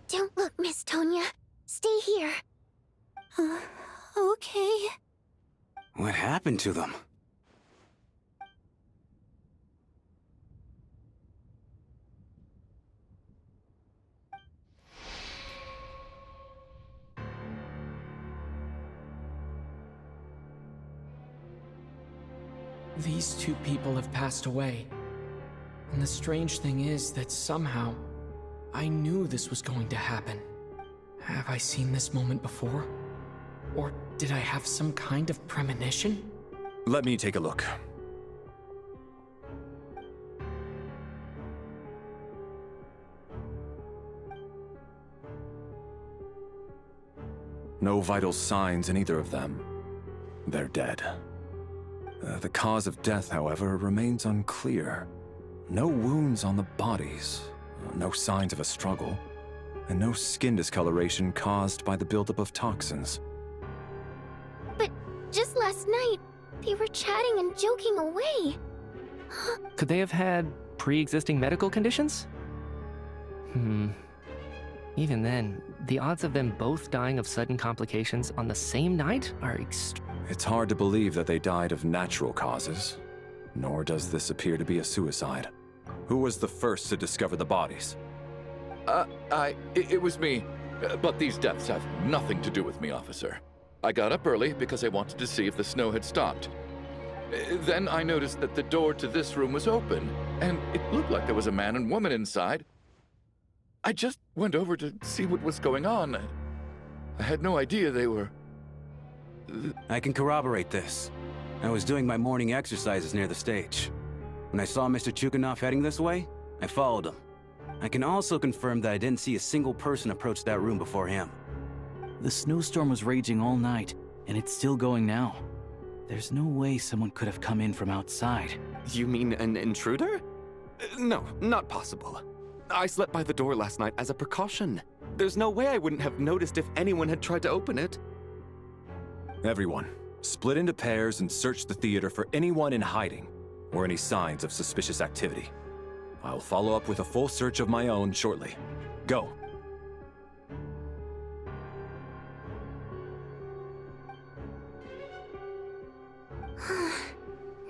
Don't look, Miss Tonya. Stay here. Okay. What happened to them? These two people have passed away. And the strange thing is that somehow, I knew this was going to happen. Have I seen this moment before? Or did I have some kind of premonition? Let me take a look. No vital signs in either of them. They're dead. The cause of death, however, remains unclear. No wounds on the bodies, no signs of a struggle, and no skin discoloration caused by the buildup of toxins. But just last night, they were chatting and joking away. Could they have had pre-existing medical conditions? Even then, the odds of them both dying of sudden complications on the same night are extreme. It's hard to believe that they died of natural causes, nor does this appear to be a suicide. Who was the first to discover the bodies? It was me. But these deaths have nothing to do with me, officer. I got up early because I wanted to see if the snow had stopped. Then I noticed that the door to this room was open, and it looked like there was a man and woman inside. I just went over to see what was going on. I had no idea they were... I can corroborate this. I was doing my morning exercises near the stage. When I saw Mr. Chukhanov heading this way, I followed him. I can also confirm that I didn't see a single person approach that room before him. The snowstorm was raging all night, and it's still going now. There's no way someone could have come in from outside. You mean an intruder? No, not possible. I slept by the door last night as a precaution. There's no way I wouldn't have noticed if anyone had tried to open it. Everyone, split into pairs and search the theater for anyone in hiding, or any signs of suspicious activity. I'll follow up with a full search of my own shortly. Go.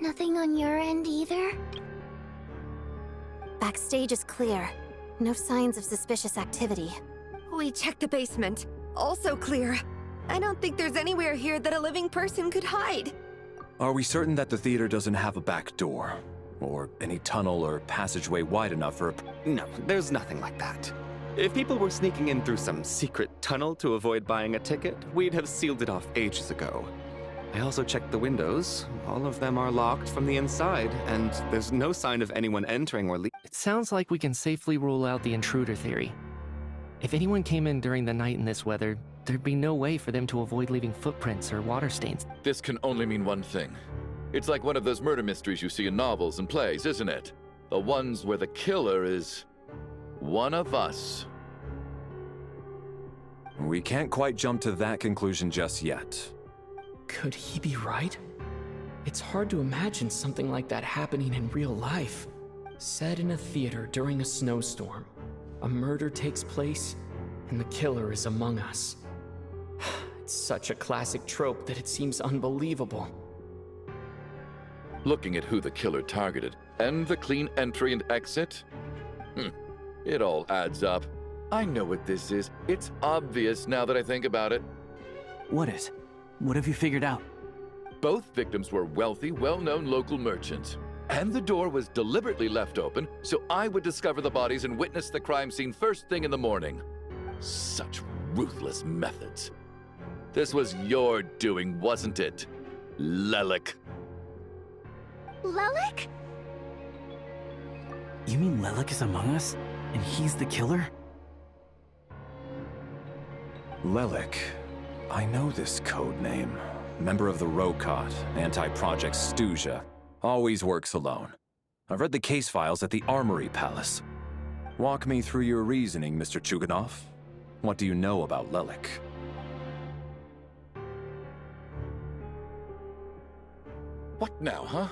Nothing on your end either? Backstage is clear. No signs of suspicious activity. We checked the basement. Also clear. I don't think there's anywhere here that a living person could hide. Are we certain that the theater doesn't have a back door? Or any tunnel or passageway wide enough for a... No, there's nothing like that. If people were sneaking in through some secret tunnel to avoid buying a ticket, we'd have sealed it off ages ago. I also checked the windows. All of them are locked from the inside, and there's no sign of anyone entering or leaving. It sounds like we can safely rule out the intruder theory. If anyone came in during the night in this weather, there'd be no way for them to avoid leaving footprints or water stains. This can only mean one thing. It's like one of those murder mysteries you see in novels and plays, isn't it? The ones where the killer is... one of us. We can't quite jump to that conclusion just yet. Could he be right? It's hard to imagine something like that happening in real life. Set in a theater during a snowstorm, a murder takes place, and the killer is among us. It's such a classic trope that it seems unbelievable. Looking at who the killer targeted, and the clean entry and exit, it all adds up. I know what this is. It's obvious now that I think about it. What is? What have you figured out? Both victims were wealthy, well-known local merchants. And the door was deliberately left open so I would discover the bodies and witness the crime scene first thing in the morning. Such ruthless methods. This was your doing, wasn't it, Lelik? Lelik? You mean Lelik is among us? And he's the killer? Lelik. I know this code name. Member of the Rokot, anti-Project Stuja. Always works alone. I've read the case files at the Armory Palace. Walk me through your reasoning, Mr. Chukhanov. What do you know about Lelik? What now, huh?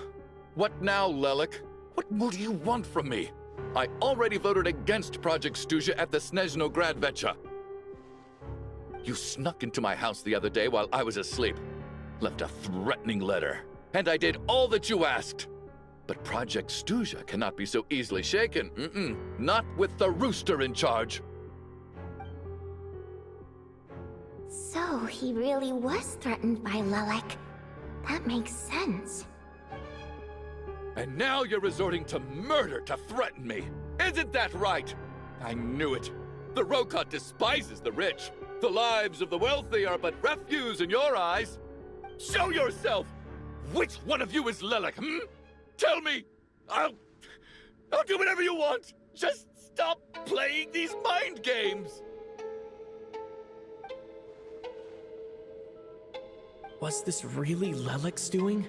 What now, Lelik? What more do you want from me? I already voted against Project Stuzha at the Snezhno Gradvecha. You snuck into my house the other day while I was asleep. Left a threatening letter. And I did all that you asked. But Project Stuzha cannot be so easily shaken. Not with the rooster in charge. So he really was threatened by Lelek. That makes sense. And now you're resorting to murder to threaten me. Isn't that right? I knew it. The Rokot despises the rich. The lives of the wealthy are but refuse in your eyes. Show yourself! Which one of you is Lelek, Tell me! I'll do whatever you want! Just stop playing these mind games! Was this really Lelek's doing?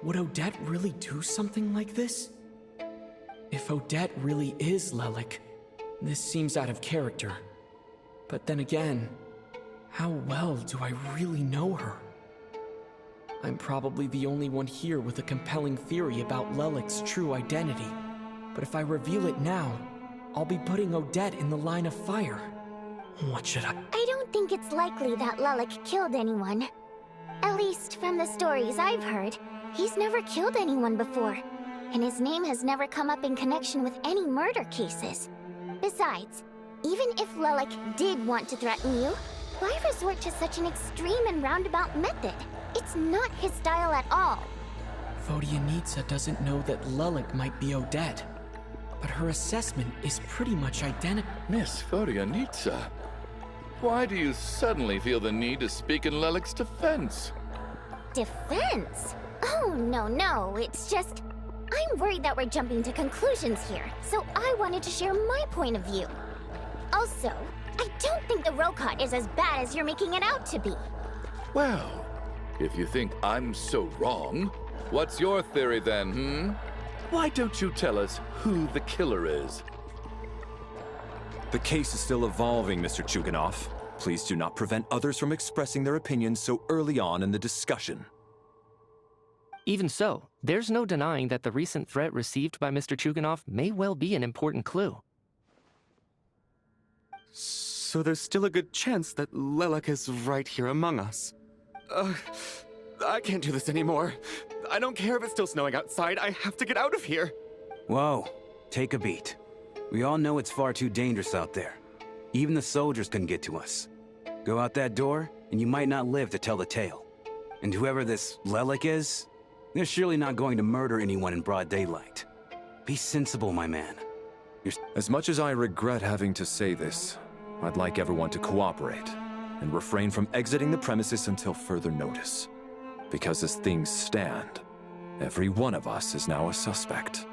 Would Odette really do something like this? If Odette really is Lelek, this seems out of character. But then again, how well do I really know her? I'm probably the only one here with a compelling theory about Lelek's true identity. But if I reveal it now, I'll be putting Odette in the line of fire. What should I... I don't think it's likely that Lelek killed anyone. At least from the stories I've heard, he's never killed anyone before. And his name has never come up in connection with any murder cases. Besides, even if Lelek did want to threaten you, why resort to such an extreme and roundabout method? It's not his style at all. Vodyanitsa doesn't know that Lelek might be Odette, but her assessment is pretty much identical. Miss Vodyanitsa, why do you suddenly feel the need to speak in Lelek's defense? Defense? Oh, no, it's just... I'm worried that we're jumping to conclusions here, so I wanted to share my point of view. Also, I don't think the Rokot is as bad as you're making it out to be. Well, if you think I'm so wrong, what's your theory then, Why don't you tell us who the killer is? The case is still evolving, Mr. Chuganov. Please do not prevent others from expressing their opinions so early on in the discussion. Even so, there's no denying that the recent threat received by Mr. Chuganov may well be an important clue. So there's still a good chance that Lelek is right here among us. I can't do this anymore. I don't care if it's still snowing outside. I have to get out of here. Whoa, take a beat. We all know it's far too dangerous out there. Even the soldiers couldn't get to us. Go out that door, and you might not live to tell the tale. And whoever this Lelek is, they're surely not going to murder anyone in broad daylight. Be sensible, my man. As much as I regret having to say this, I'd like everyone to cooperate and refrain from exiting the premises until further notice. Because as things stand, every one of us is now a suspect.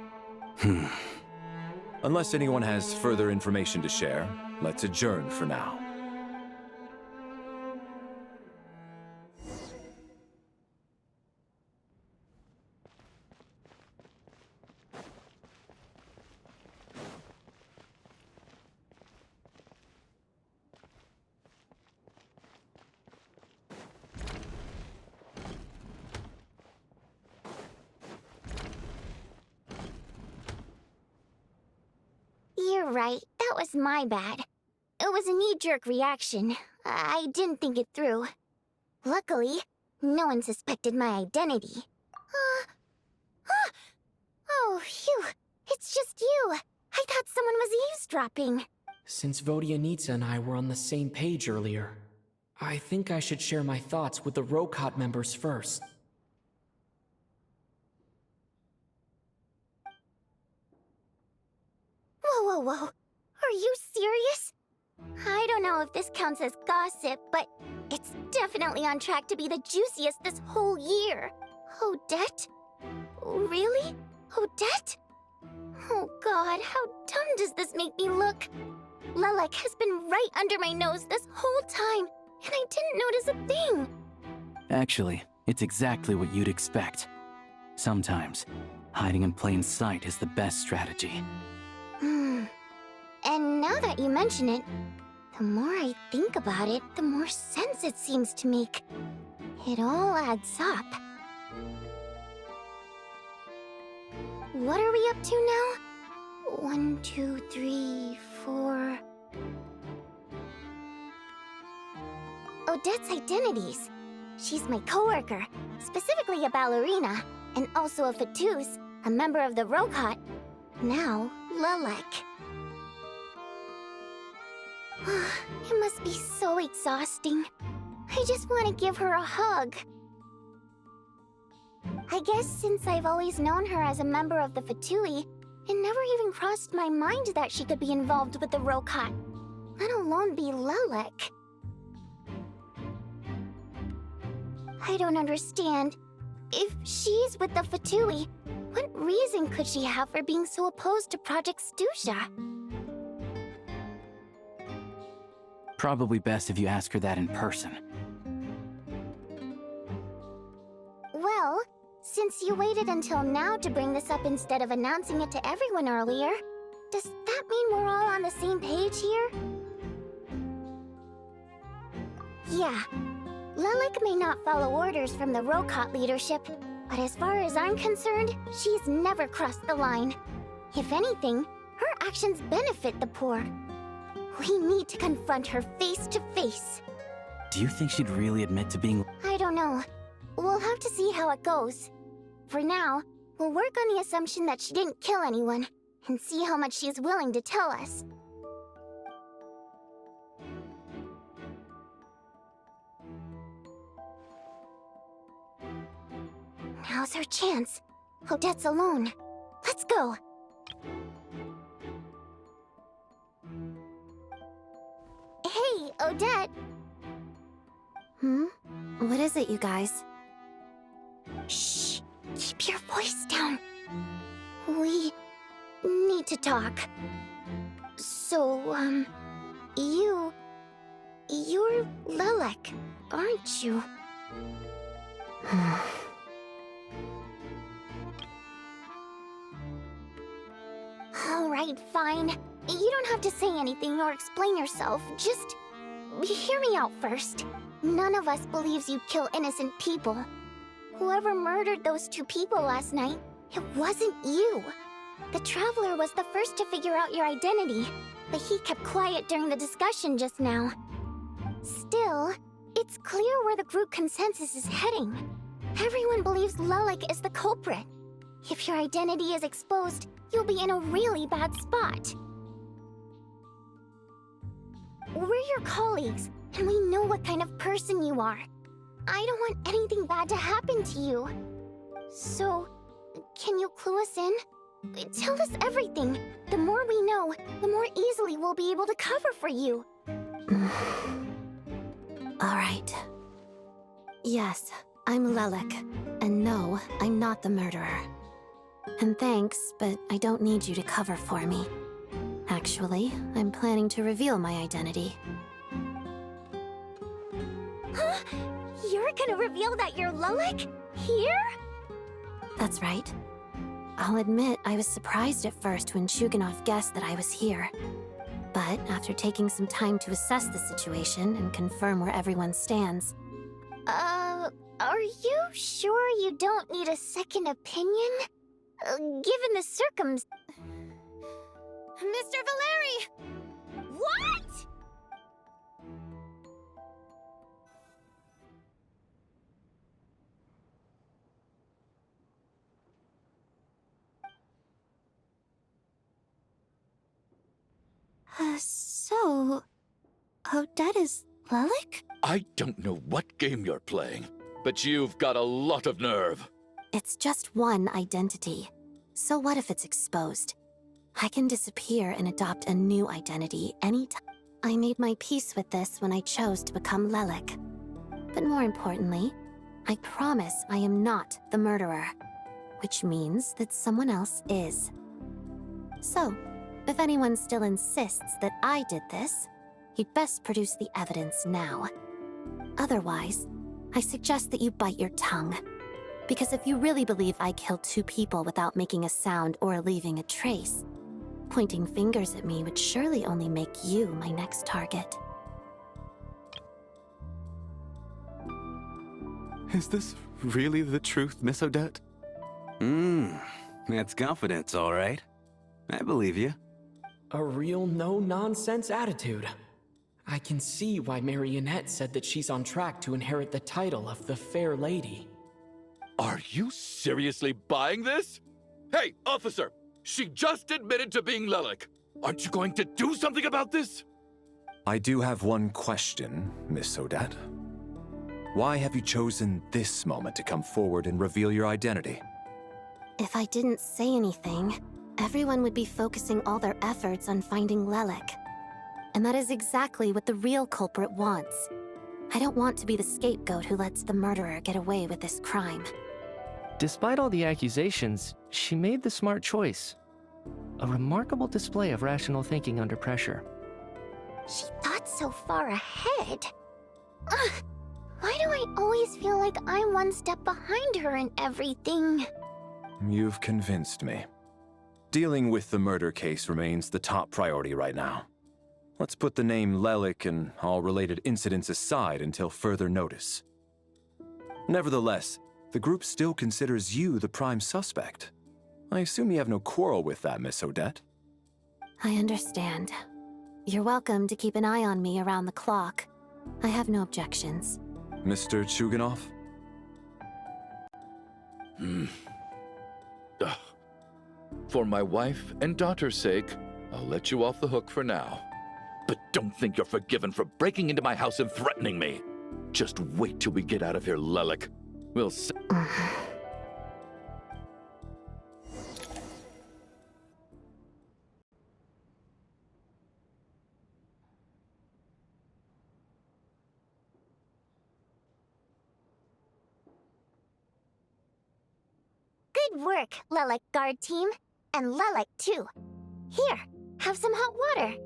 Unless anyone has further information to share, let's adjourn for now. You're right, that was my bad. It was a knee-jerk reaction. I didn't think it through. Luckily, no one suspected my identity. Oh, phew. It's just you. I thought someone was eavesdropping. Since Vodyanitsa and I were on the same page earlier, I think I should share my thoughts with the Rokot members first. Whoa. Are you serious? I don't know if this counts as gossip, but it's definitely on track to be the juiciest this whole year. Odette? Really? Odette? Oh god, how dumb does this make me look? Lelek has been right under my nose this whole time, and I didn't notice a thing. Actually, it's exactly what you'd expect. Sometimes, hiding in plain sight is the best strategy. And now that you mention it, the more I think about it, the more sense it seems to make. It all adds up. What are we up to now? 1, 2, 3, 4... Odette's identities. She's my coworker, specifically a ballerina, and also a fatous, a member of the Rokot. Now, Lelek. It must be so exhausting. I just want to give her a hug. I guess since I've always known her as a member of the Fatui, it never even crossed my mind that she could be involved with the Rokot, let alone be Lelek. I don't understand. If she's with the Fatui, what reason could she have for being so opposed to Project Stusha? Probably best if you ask her that in person. Well, since you waited until now to bring this up instead of announcing it to everyone earlier, does that mean we're all on the same page here? Yeah. Lelek may not follow orders from the Rokot leadership, but as far as I'm concerned, she's never crossed the line. If anything, her actions benefit the poor. We need to confront her face to face. Do you think she'd really admit to being... I don't know. We'll have to see how it goes. For now, we'll work on the assumption that she didn't kill anyone, and see how much she's willing to tell us. Now's our chance. Odette's alone. Let's go! Hey, Odette! What is it, you guys? Shh! Keep your voice down. We need to talk. So, you're Lelek, aren't you? Alright, fine. You don't have to say anything or explain yourself. Just hear me out first. None of us believes you kill innocent people. Whoever murdered those 2 people last night, it wasn't you. The Traveler was the first to figure out your identity, but he kept quiet during the discussion just now. Still, it's clear where the group consensus is heading. Everyone believes Lelek is the culprit. If your identity is exposed, you'll be in a really bad spot. We're your colleagues, and we know what kind of person you are. I don't want anything bad to happen to you. So, can you clue us in? Tell us everything. The more we know, the more easily we'll be able to cover for you. Alright. Yes, I'm Lelek. And no, I'm not the murderer. And thanks, but I don't need you to cover for me. Actually, I'm planning to reveal my identity. Huh? You're gonna reveal that you're Lelek? Here? That's right. I'll admit I was surprised at first when Chuganov guessed that I was here. But after taking some time to assess the situation and confirm where everyone stands... Are you sure you don't need a second opinion? Given the Mr. Valeri! What?! So... Odette is Lelek? I don't know what game you're playing, but you've got a lot of nerve. It's just one identity. So what if it's exposed? I can disappear and adopt a new identity anytime. I made my peace with this when I chose to become Lelek. But more importantly, I promise I am not the murderer, which means that someone else is. So, if anyone still insists that I did this, you'd best produce the evidence now. Otherwise, I suggest that you bite your tongue. Because if you really believe I killed 2 people without making a sound or leaving a trace, pointing fingers at me would surely only make you my next target. Is this really the truth, Miss Odette? That's confidence, all right. I believe you. A real no-nonsense attitude. I can see why Marionette said that she's on track to inherit the title of the Fair Lady. Are you seriously buying this? Hey, officer! She just admitted to being Lelik. Aren't you going to do something about this? I do have one question, Miss Odette. Why have you chosen this moment to come forward and reveal your identity? If I didn't say anything, everyone would be focusing all their efforts on finding Lelik. And that is exactly what the real culprit wants. I don't want to be the scapegoat who lets the murderer get away with this crime. Despite all the accusations, she made the smart choice. A remarkable display of rational thinking under pressure. She thought so far ahead. Ugh, why do I always feel like I'm one step behind her in everything? You've convinced me. Dealing with the murder case remains the top priority right now. Let's put the name Lelik and all related incidents aside until further notice. Nevertheless, the group still considers you the prime suspect. I assume you have no quarrel with that, Miss Odette? I understand. You're welcome to keep an eye on me around the clock. I have no objections. Mr. Chuganov? Ugh. For my wife and daughter's sake, I'll let you off the hook for now. But don't think you're forgiven for breaking into my house and threatening me. Just wait till we get out of here, Lelik. We'll see. Good work, Lelik guard team. And Lelik, too. Here, have some hot water.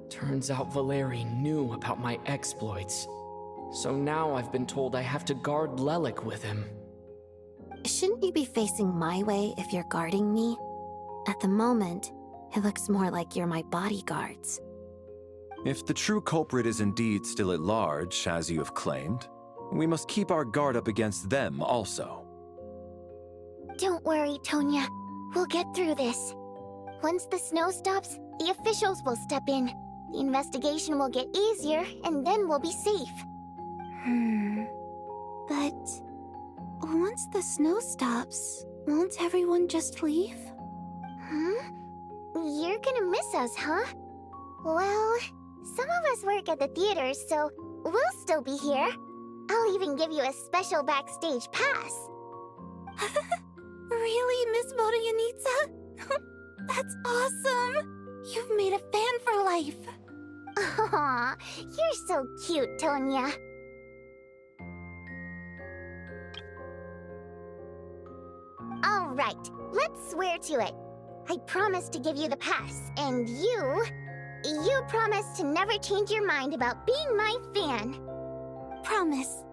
Turns out Valeri knew about my exploits. So now I've been told I have to guard Lelik with him. Shouldn't you be facing my way if you're guarding me? At the moment, it looks more like you're my bodyguards. If the true culprit is indeed still at large, as you have claimed, we must keep our guard up against them also. Don't worry, Tonya. We'll get through this. Once the snow stops, the officials will step in. The investigation will get easier, and then we'll be safe. But once the snow stops, won't everyone just leave? You're gonna miss us, huh? Well, some of us work at the theaters, so we'll still be here. I'll even give you a special backstage pass. Really, Miss Vodyanitsa? That's awesome! You've made a fan for life. Aw, you're so cute, Tonya. All right, let's swear to it. I promise to give you the pass, and you promise to never change your mind about being my fan. Promise.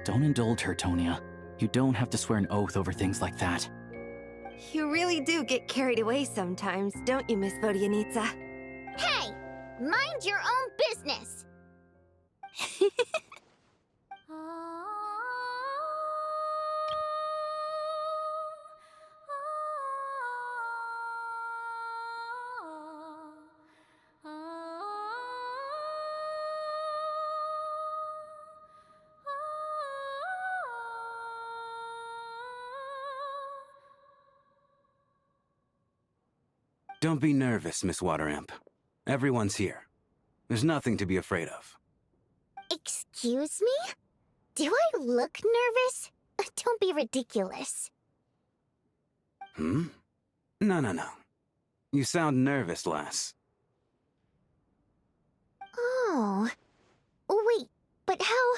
Don't indulge her, Tonya. You don't have to swear an oath over things like that. You really do get carried away sometimes, don't you, Miss Vodyanitsa? Hey, mind your own business. Don't be nervous, Miss Wateramp. Everyone's here. There's nothing to be afraid of. Excuse me? Do I look nervous? Don't be ridiculous. No. You sound nervous, lass. Oh. Wait, but how...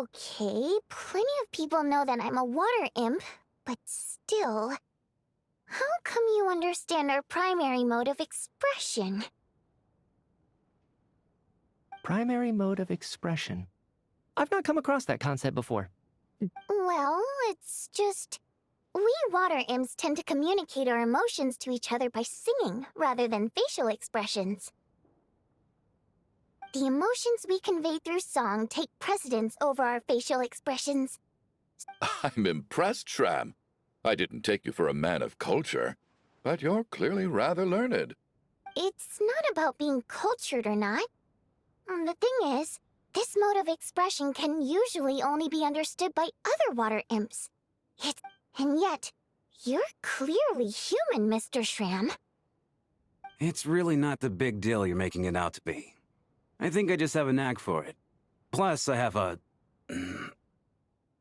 Okay, plenty of people know that I'm a water imp, but still... How come you understand our primary mode of expression? Primary mode of expression. I've not come across that concept before. Well, it's just... We water imps tend to communicate our emotions to each other by singing rather than facial expressions. The emotions we convey through song take precedence over our facial expressions. I'm impressed, Shram. I didn't take you for a man of culture, but you're clearly rather learned. It's not about being cultured or not. The thing is, this mode of expression can usually only be understood by other water imps. And yet, you're clearly human, Mr. Shram. It's really not the big deal you're making it out to be. I think I just have a knack for it. Plus, I have a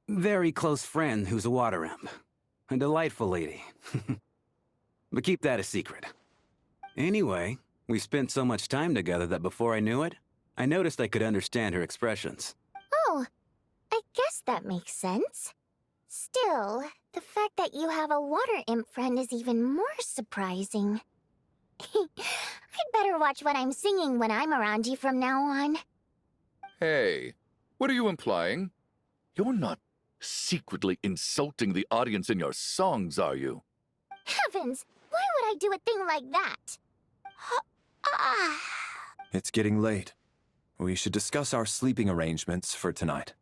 very close friend who's a water imp. A delightful lady. But keep that a secret. Anyway, we spent so much time together that before I knew it, I noticed I could understand her expressions. Oh, I guess that makes sense. Still, the fact that you have a water imp friend is even more surprising. I'd better watch what I'm singing when I'm around you from now on. Hey, what are you implying? You're not secretly insulting the audience in your songs, are you? Heavens, why would I do a thing like that? It's getting late. We should discuss our sleeping arrangements for tonight.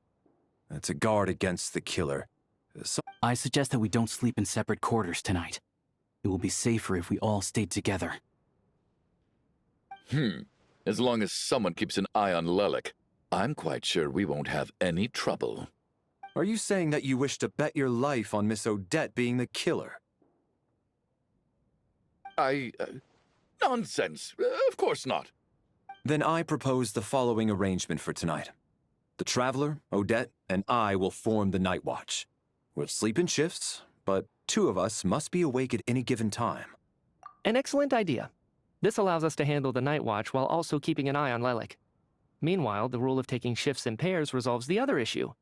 It's a guard against the killer. I suggest that we don't sleep in separate quarters tonight. It will be safer if we all stayed together. As long as someone keeps an eye on Lelik, I'm quite sure we won't have any trouble. Are you saying that you wish to bet your life on Miss Odette being the killer? Nonsense. Of course not. Then I propose the following arrangement for tonight. The Traveler, Odette, and I will form the Night Watch. We'll sleep in shifts, but 2 of us must be awake at any given time. An excellent idea. This allows us to handle the night watch while also keeping an eye on Lelik. Meanwhile, the rule of taking shifts in pairs resolves the other issue.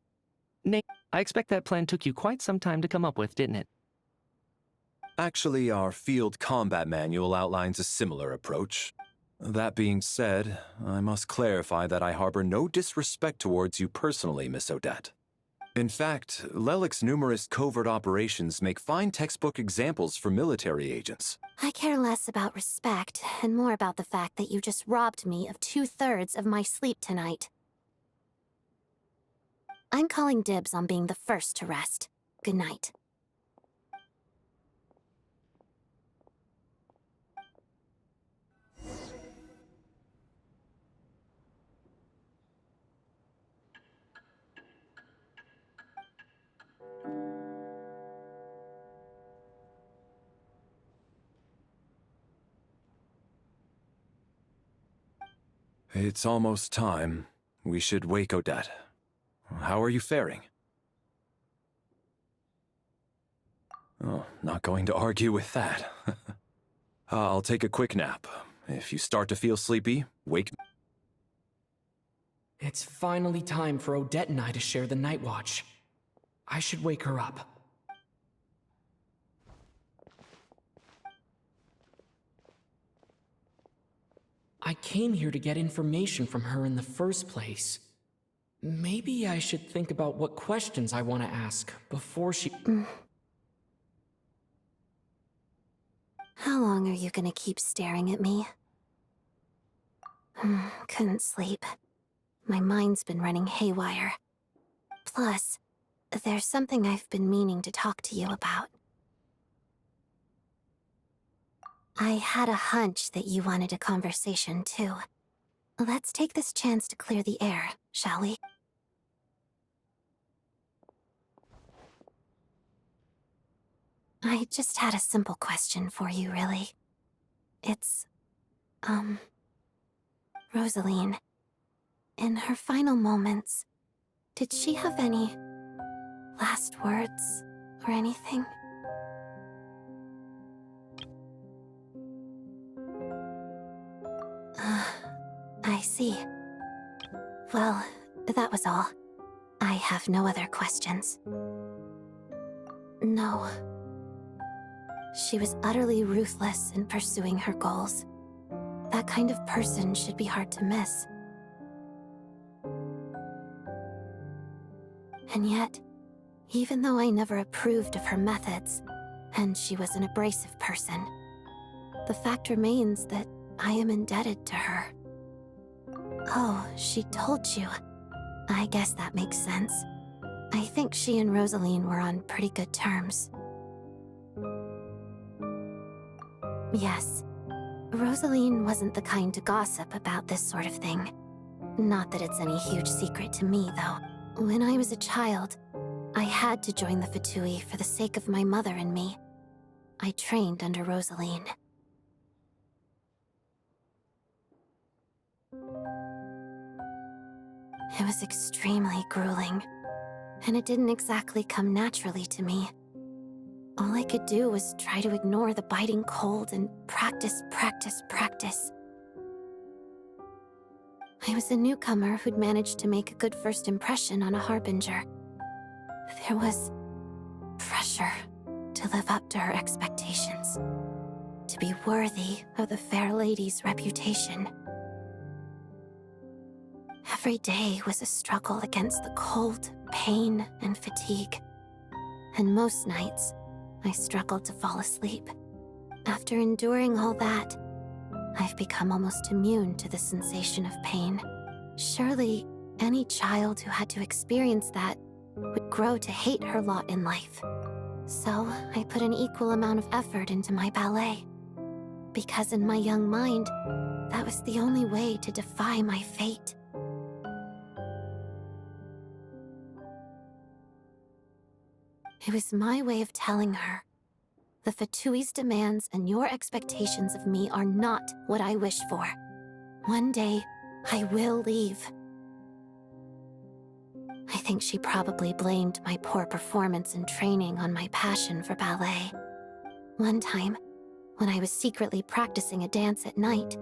Nate, I expect that plan took you quite some time to come up with, didn't it? Actually, our field combat manual outlines a similar approach. That being said, I must clarify that I harbor no disrespect towards you personally, Miss Odette. In fact, Lelik's numerous covert operations make fine textbook examples for military agents. I care less about respect and more about the fact that you just robbed me of 2/3 of my sleep tonight. I'm calling dibs on being the first to rest. Good night. It's almost time. We should wake Odette. How are you faring? Oh, not going to argue with that. I'll take a quick nap. If you start to feel sleepy, wake me. It's finally time for Odette and I to share the night watch. I should wake her up. I came here to get information from her in the first place. Maybe I should think about what questions I want to ask before she... How long are you gonna keep staring at me? Couldn't sleep. My mind's been running haywire. Plus, there's something I've been meaning to talk to you about. I had a hunch that you wanted a conversation, too. Let's take this chance to clear the air, shall we? I just had a simple question for you, really. It's, Rosaline. In her final moments, did she have any last words or anything? I see. Well, that was all. I have no other questions. No. She was utterly ruthless in pursuing her goals. That kind of person should be hard to miss. And yet, even though I never approved of her methods, and she was an abrasive person, the fact remains that I am indebted to her. Oh, she told you. I guess that makes sense. I think she and Rosaline were on pretty good terms. Yes, Rosaline wasn't the kind to gossip about this sort of thing. Not that it's any huge secret to me, though. When I was a child, I had to join the Fatui for the sake of my mother and me. I trained under Rosaline. It was extremely grueling, and it didn't exactly come naturally to me. All I could do was try to ignore the biting cold and practice, practice, practice. I was a newcomer who'd managed to make a good first impression on a harbinger. There was pressure to live up to her expectations, to be worthy of the fair lady's reputation. Every day was a struggle against the cold, pain, and fatigue. And most nights, I struggled to fall asleep. After enduring all that, I've become almost immune to the sensation of pain. Surely, any child who had to experience that would grow to hate her lot in life. So, I put an equal amount of effort into my ballet. Because in my young mind, that was the only way to defy my fate. It was my way of telling her, the Fatui's demands and your expectations of me are not what I wish for. One day, I will leave. I think she probably blamed my poor performance in training on my passion for ballet. One time, when I was secretly practicing a dance at night,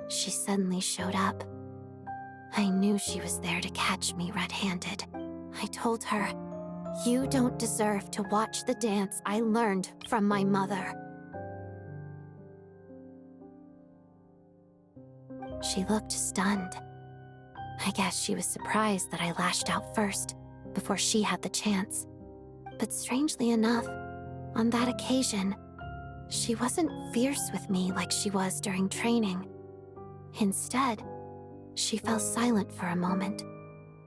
she suddenly showed up. I knew she was there to catch me red-handed. I told her, "You don't deserve to watch the dance I learned from my mother." She looked stunned. I guess she was surprised that I lashed out first, before she had the chance. But strangely enough, on that occasion, she wasn't fierce with me like she was during training. Instead, she fell silent for a moment.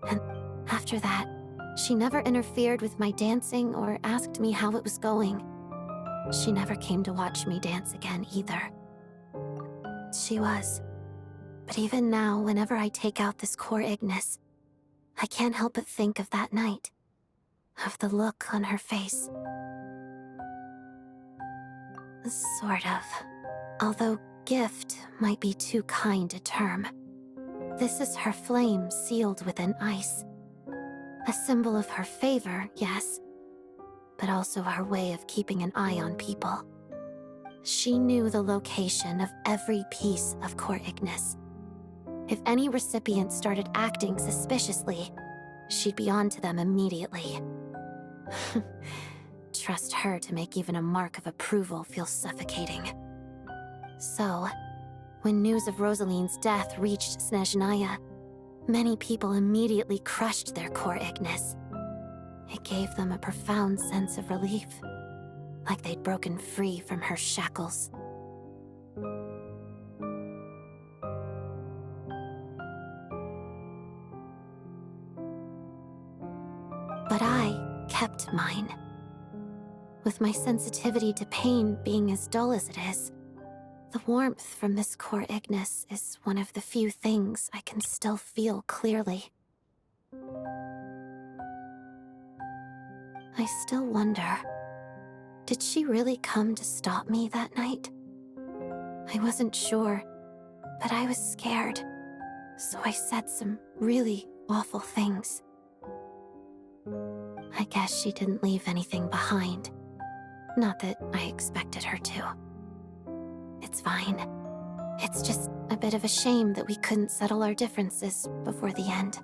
And after that, she never interfered with my dancing or asked me how it was going. She never came to watch me dance again either. She was. But even now, whenever I take out this core Ignis, I can't help but think of that night. Of the look on her face. Sort of. Although gift might be too kind a term. This is her flame sealed within ice. A symbol of her favor, yes, but also her way of keeping an eye on people. She knew the location of every piece of core Ignis. If any recipient started acting suspiciously, she'd be on to them immediately. Trust her to make even a mark of approval feel suffocating. So, when news of Rosaline's death reached Snezhnaya, many people immediately crushed their core Ignis. It gave them a profound sense of relief, like they'd broken free from her shackles. But I kept mine. With my sensitivity to pain being as dull as it is, the warmth from this core Ignis is one of the few things I can still feel clearly. I still wonder, did she really come to stop me that night? I wasn't sure, but I was scared, so I said some really awful things. I guess she didn't leave anything behind. Not that I expected her to. It's fine. It's just a bit of a shame that we couldn't settle our differences before the end.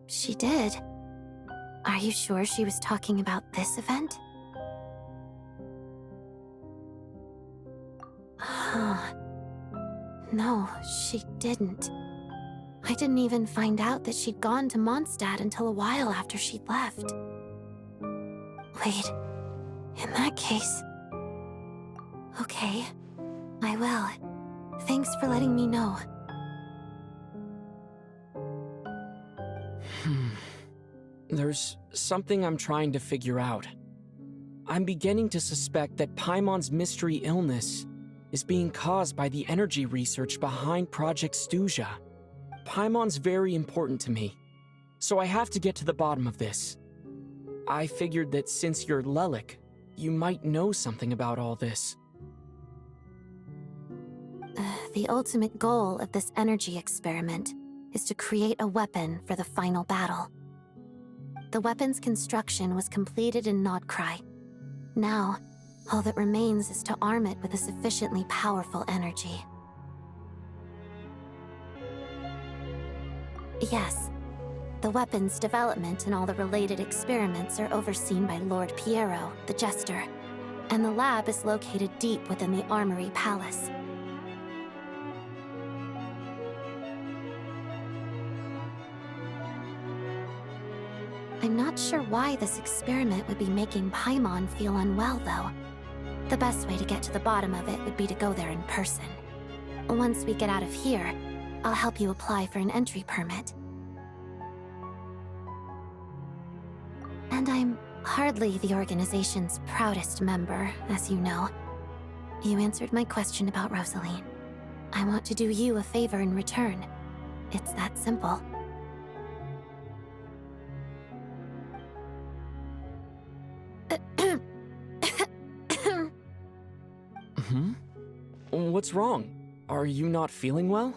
She did. Are you sure she was talking about this event? No, she didn't. I didn't even find out that she'd gone to Mondstadt until a while after she'd left. Wait, in that case... Okay, I will. Thanks for letting me know. There's something I'm trying to figure out. I'm beginning to suspect that Paimon's mystery illness is being caused by the energy research behind Project Stuja. Paimon's very important to me, so I have to get to the bottom of this. I figured that since you're Lelik, you might know something about all this. The ultimate goal of this energy experiment is to create a weapon for the final battle. The weapon's construction was completed in Nodcry. Now, all that remains is to arm it with a sufficiently powerful energy. Yes, the weapon's development and all the related experiments are overseen by Lord Piero, the Jester, and the lab is located deep within the Armory Palace. I'm not sure why this experiment would be making Paimon feel unwell, though. The best way to get to the bottom of it would be to go there in person. Once we get out of here, I'll help you apply for an entry permit. And I'm hardly the organization's proudest member, as you know. You answered my question about Rosaline. I want to do you a favor in return. It's that simple. What's wrong? Are you not feeling well?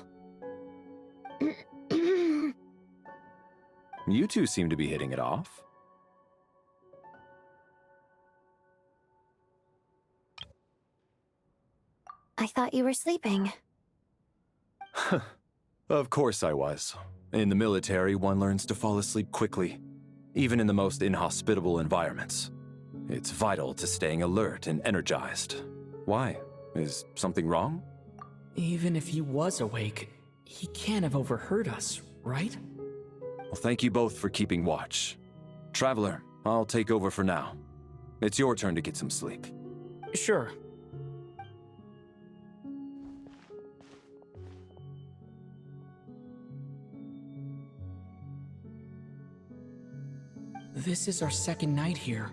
You two seem to be hitting it off. I thought you were sleeping. Of course I was. In the military, one learns to fall asleep quickly, even in the most inhospitable environments. It's vital to staying alert and energized. Why? Is something wrong? Even if he was awake, he can't have overheard us, right? Well, thank you both for keeping watch. Traveler, I'll take over for now. It's your turn to get some sleep. Sure. This is our second night here,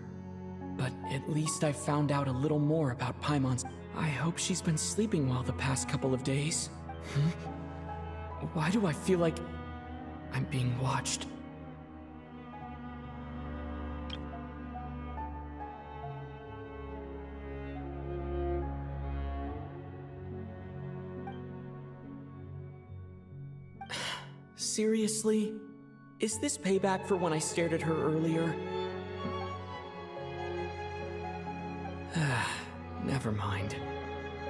but at least I found out a little more about Paimon's. I hope she's been sleeping well the past couple of days. Why do I feel like I'm being watched? Seriously? Is this payback for when I stared at her earlier? Never mind.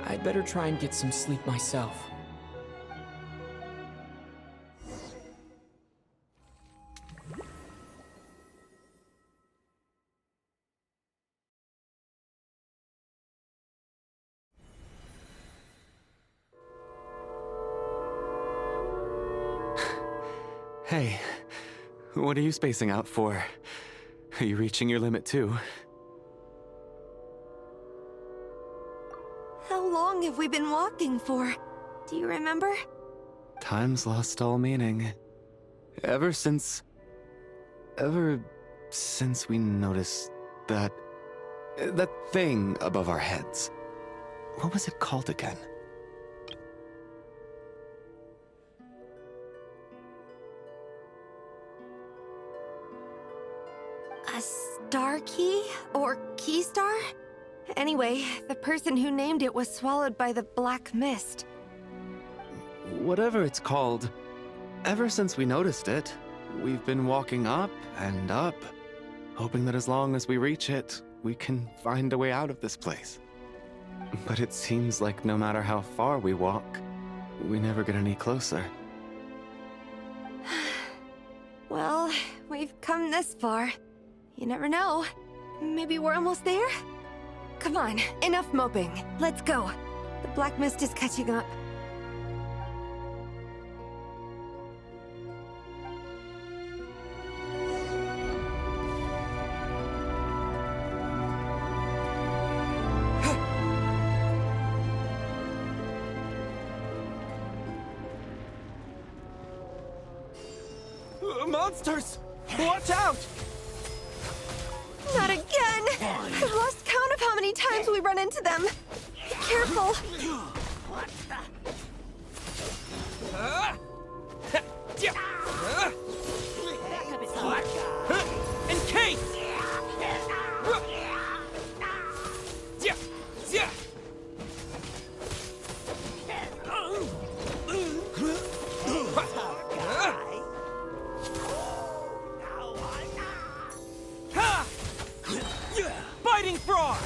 I'd better try and get some sleep myself. Hey, what are you spacing out for? Are you reaching your limit too? How long have we been walking for? Do you remember? Time's lost all meaning. Ever since we noticed that thing above our heads. What was it called again? A star key? Or key star? Anyway, the person who named it was swallowed by the black mist. Whatever it's called, ever since we noticed it, we've been walking up and up, hoping that as long as we reach it, we can find a way out of this place. But it seems like no matter how far we walk, we never get any closer. Well, we've come this far. You never know. Maybe we're almost there? Come on, enough moping. Let's go. The black mist is catching up. Monsters! Watch out! Not again! I've lost count of how many times we run into them. Be careful. Encase! Biting frog!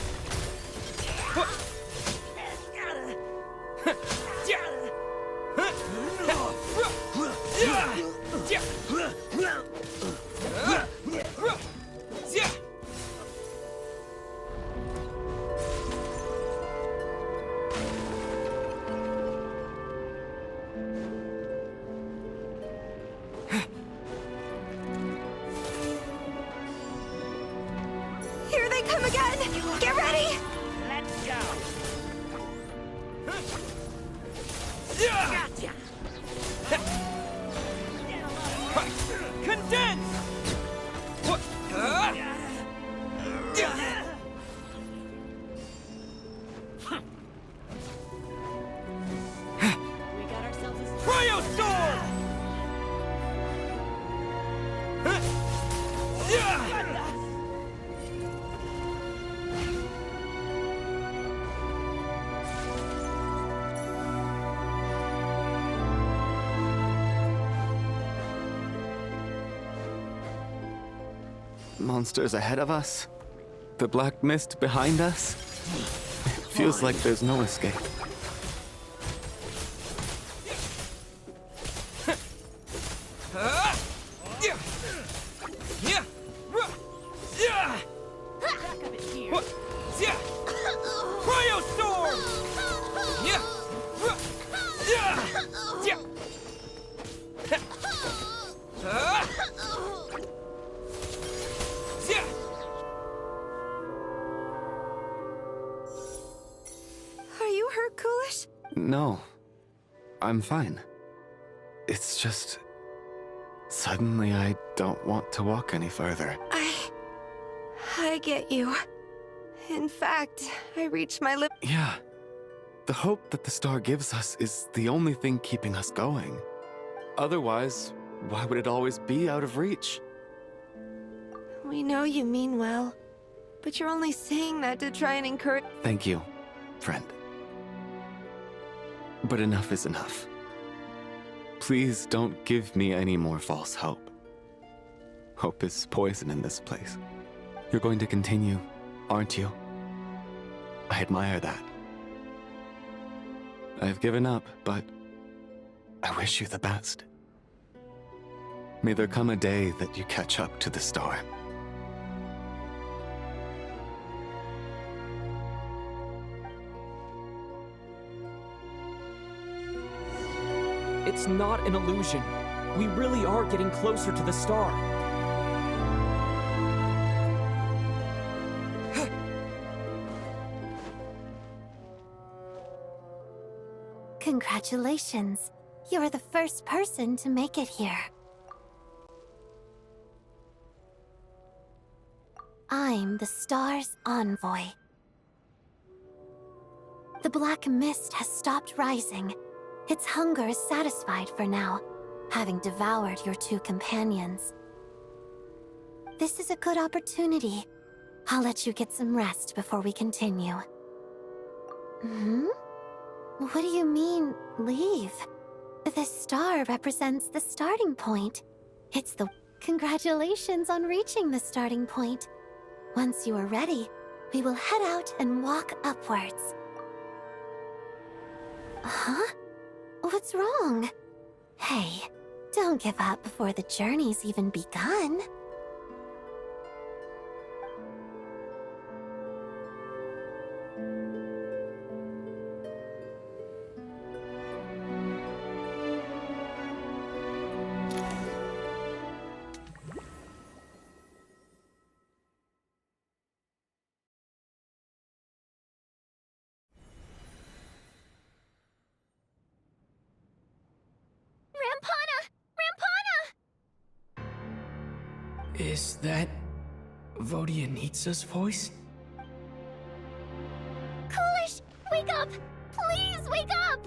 Here they come again! Get ready! Let's go! Gotcha! Condense! We got ourselves a Cryo Storm! Monsters ahead of us? The black mist behind us? It feels like there's no escape. Cryo Storm! Are you hurt, Coolish? No. I'm fine. It's just... Suddenly I don't want to walk any further. I get you. In fact, I reached my limit. Yeah. The hope that the star gives us is the only thing keeping us going. Otherwise, why would it always be out of reach? We know you mean well, but you're only saying that to try and encourage. Thank you, friend. But enough is enough. Please don't give me any more false hope. Hope is poison in this place. You're going to continue, aren't you? I admire that. I've given up, but I wish you the best. May there come a day that you catch up to the star. It's not an illusion. We really are getting closer to the star. Congratulations. You're the first person to make it here. I'm the star's envoy. The black mist has stopped rising. Its hunger is satisfied for now, having devoured your two companions. This is a good opportunity. I'll let you get some rest before we continue. What do you mean, leave? The star represents the starting point. It's the... Congratulations on reaching the starting point. Once you are ready, we will head out and walk upwards. Huh? What's wrong? Hey, don't give up before the journey's even begun. Is that Vodyanitsa's voice? Coolish, wake up! Please wake up!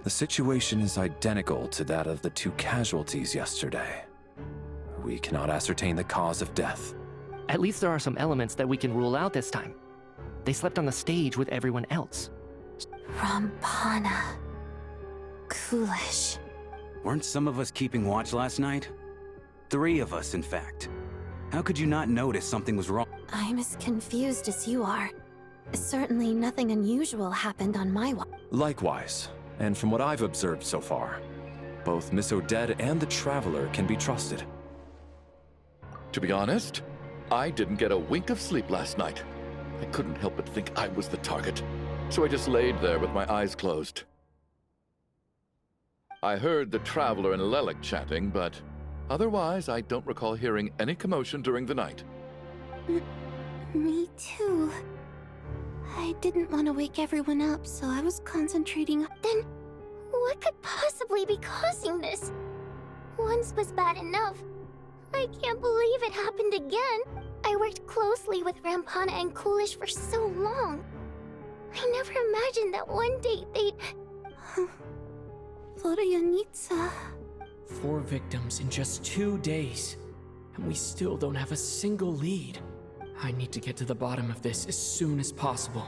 The situation is identical to that of the 2 casualties yesterday. We cannot ascertain the cause of death. At least there are some elements that we can rule out this time. They slept on the stage with everyone else. Rampana. Coolish. Weren't some of us keeping watch last night? 3 of us, in fact. How could you not notice something was wrong? I'm as confused as you are. Certainly nothing unusual happened on my watch. Likewise, and from what I've observed so far, both Miss Odette and the Traveler can be trusted. To be honest, I didn't get a wink of sleep last night. I couldn't help but think I was the target, so I just laid there with my eyes closed. I heard the Traveler and Lelik chatting, but otherwise I don't recall hearing any commotion during the night. Me too. I didn't want to wake everyone up, so I was concentrating. Then, what could possibly be causing this? Once was bad enough. I can't believe it happened again. I worked closely with Rampana and Coolish for so long. I never imagined that one day they'd... Vodyanitsa. 4 victims in just 2 days, and we still don't have a single lead. I need to get to the bottom of this as soon as possible.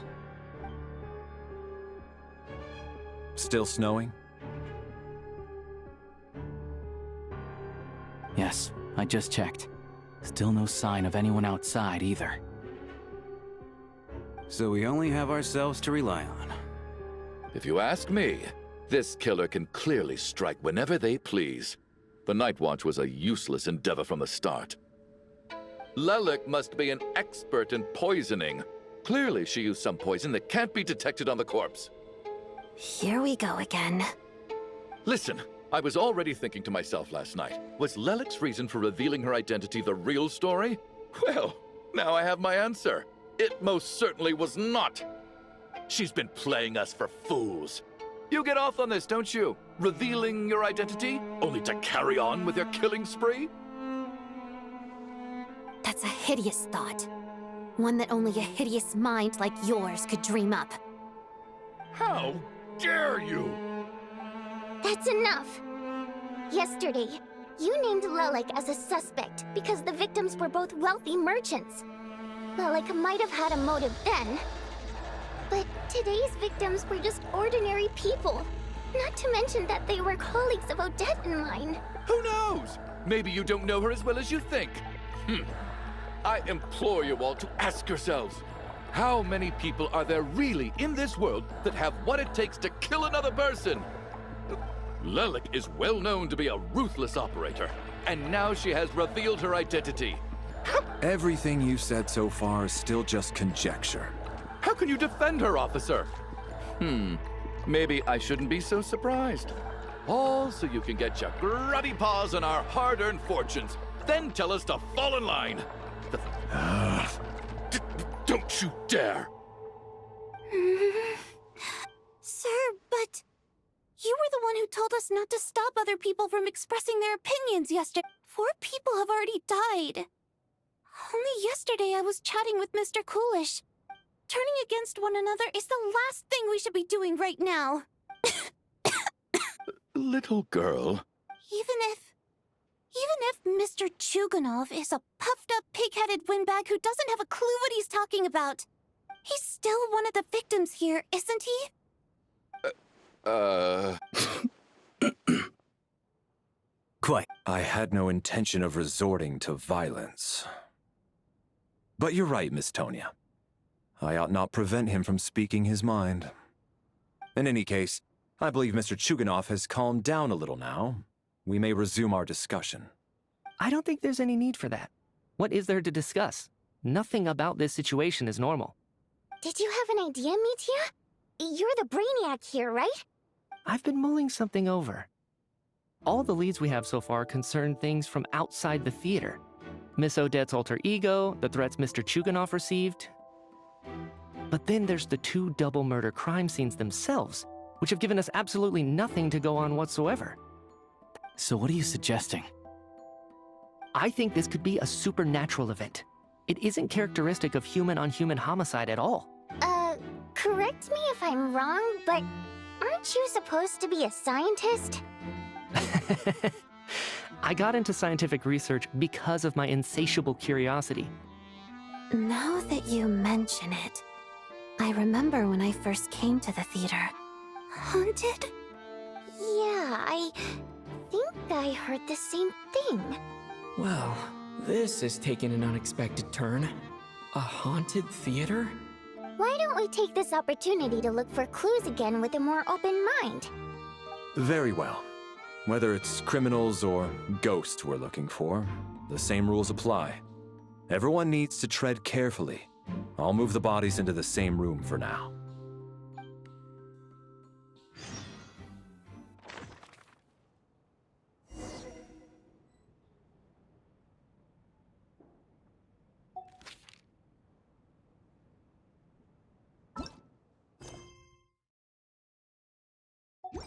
Still snowing? Yes, I just checked. Still no sign of anyone outside either. So we only have ourselves to rely on. If you ask me, this killer can clearly strike whenever they please. The Night Watch was a useless endeavor from the start. Lelik must be an expert in poisoning. Clearly she used some poison that can't be detected on the corpse. Here we go again. Listen, I was already thinking to myself last night, was Lelik's reason for revealing her identity the real story? Well, now I have my answer. It most certainly was not. She's been playing us for fools. You get off on this, don't you? Revealing your identity, only to carry on with your killing spree? That's a hideous thought. One that only a hideous mind like yours could dream up. How dare you! That's enough! Yesterday, you named Lelik as a suspect because the victims were both wealthy merchants. Lelik might have had a motive then, but today's victims were just ordinary people. Not to mention that they were colleagues of Odette and mine. Who knows? Maybe you don't know her as well as you think. I implore you all to ask yourselves, how many people are there really in this world that have what it takes to kill another person? Lelik is well known to be a ruthless operator, and now she has revealed her identity. Everything you've said so far is still just conjecture. How can you defend her, officer? Maybe I shouldn't be so surprised. All so you can get your grubby paws on our hard-earned fortunes, then tell us to fall in line. Don't you dare! Sir, but... You were the one who told us not to stop other people from expressing their opinions yesterday. 4 people have already died. Only yesterday I was chatting with Mr. Coolish. Turning against one another is the last thing we should be doing right now. Little girl. Even if Mr. Chuganov is a puffed-up, pig-headed windbag who doesn't have a clue what he's talking about, he's still one of the victims here, isn't he? Quite. I had no intention of resorting to violence. But you're right, Miss Tonia. I ought not prevent him from speaking his mind. In any case, I believe Mr. Chuganov has calmed down a little now. We may resume our discussion. I don't think there's any need for that. What is there to discuss? Nothing about this situation is normal. Did you have an idea, Mitya? You're the brainiac here, right? I've been mulling something over. All the leads we have so far concern things from outside the theater. Miss Odette's alter ego, the threats Mr. Chuganov received. But then there's the 2 double murder crime scenes themselves, which have given us absolutely nothing to go on whatsoever. So what are you suggesting? I think this could be a supernatural event. It isn't characteristic of human-on-human homicide at all. Correct me if I'm wrong, but aren't you supposed to be a scientist? I got into scientific research because of my insatiable curiosity. Now that you mention it, I remember when I first came to the theater. Haunted? Yeah, I think I heard the same thing. Well, this is taking an unexpected turn. A haunted theater? Why don't we take this opportunity to look for clues again with a more open mind? Very well. Whether it's criminals or ghosts we're looking for, the same rules apply. Everyone needs to tread carefully. I'll move the bodies into the same room for now. You